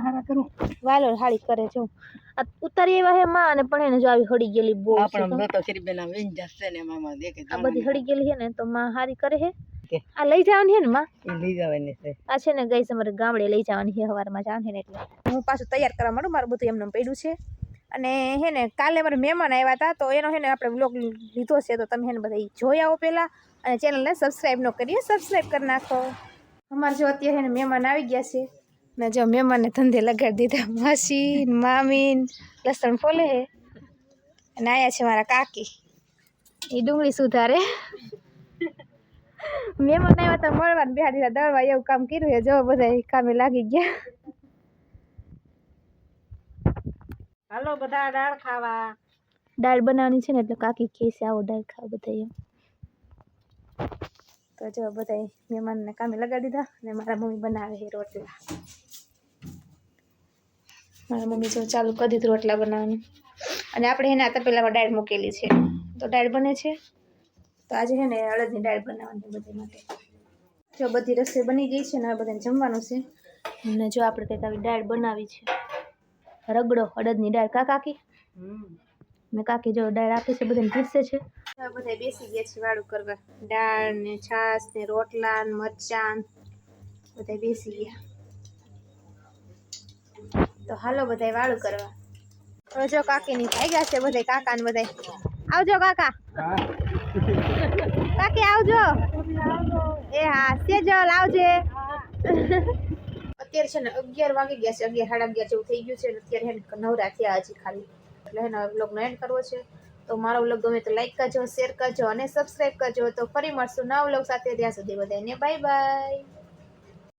હારા કરું વાલો હાળી કરે જો આ ઉતારી એવા હે માં અને પણ એને જો આવી હળી ગયેલી બહુ છે આપણ તો. તો શ્રી બેના વેન જશે ને મામા દેખે આ બધી હળી ગયેલી છે ને તો માં હારી કરે હે આ લઈ જવાની છે ને માં એ લઈ જવાની છે આ છે ને ગઈ અમારે ગામડે લઈ જવાની છે સવારમાં જવાની છે ને એટલે હું પાછું તૈયાર કરવા માંડું મારું બધું એમને પડ્યું છે અને હે ને કાલે મારે મહેમાન આવ્યા હતા તો એનો હે ને આપણે વ્લોગ લીધો છે તો તમે હે ને બધા જોઈ આવો પહેલાં અને ચેનલને સબસ્ક્રાઈબ ન કરીએ સબસ્ક્રાઈબ કરી નાખો અમારે જો અત્યારે હે ને મહેમાન આવી ગયા છે ને જો મહેમાનને ધંધે લગાડી દીધા માસી મામી લસણ ફોલે હે અને આયા છે મારા કાકી એ ડુંગળી સુધારે મહેમાન આવ્યા તો મળવા ને બેહાડી દીધા દળવા એવું કામ કર્યું છે જો બધા કામે લાગી ગયા હાલો બધા દાળ ખાવા દાળ બનાવવાની છે ને એટલે કાકી કહે છે આવો દાળ ખાવા બધા એમ તો જો બધા મહેમાનને કામે લગાડી દીધા અને મારા મમ્મી બનાવે છે રોટલા મારા મમ્મી જો ચાલુ કરી દીધું રોટલા બનાવવાનું અને આપણે એને આ તપેલામાં દાળ મૂકેલી છે તો દાળ બને છે તો આજે છે ને અડદની દાળ બનાવવાની બધી માટે જો બધી રસોઈ બની ગઈ છે ને આ બધાને જમવાનું છે અને જો આપણે કંઈક આવી દાળ બનાવી છે રગડો અડદની દાળ કાકી મેં કાકી જો દાળ આપી છે બધાને પીરસે છે બધા બેસી ગયા છે વાળું કરવા દાળ ને છાશ ને રોટલા ને મરચાં બધા બેસી ગયા તો હાલો બધા વાળું કરવા હવે જો કાકીની થઈ ગયા છે બધા કાકા ને બધા આવજો કાકા કાકી આવજો એ હા સેજલ આવજે અત્યારે છે ને 11 વાગી ગયા છે 11 સાડા 11 જેવું થઈ ગયું છે અત્યારે હે નવરા થયા હજી ખાલી એટલે હે ને વ્લોગનો એન્ડ કરવો છે તો મારો વ્લોગ ગમે તો લાઈક કરજો શેર કરજો અને સબસ્ક્રાઈબ કરજો તો ફરી મળશું નવા વ્લોગ સાથે ત્યાં સુધી બધાને બાય બાય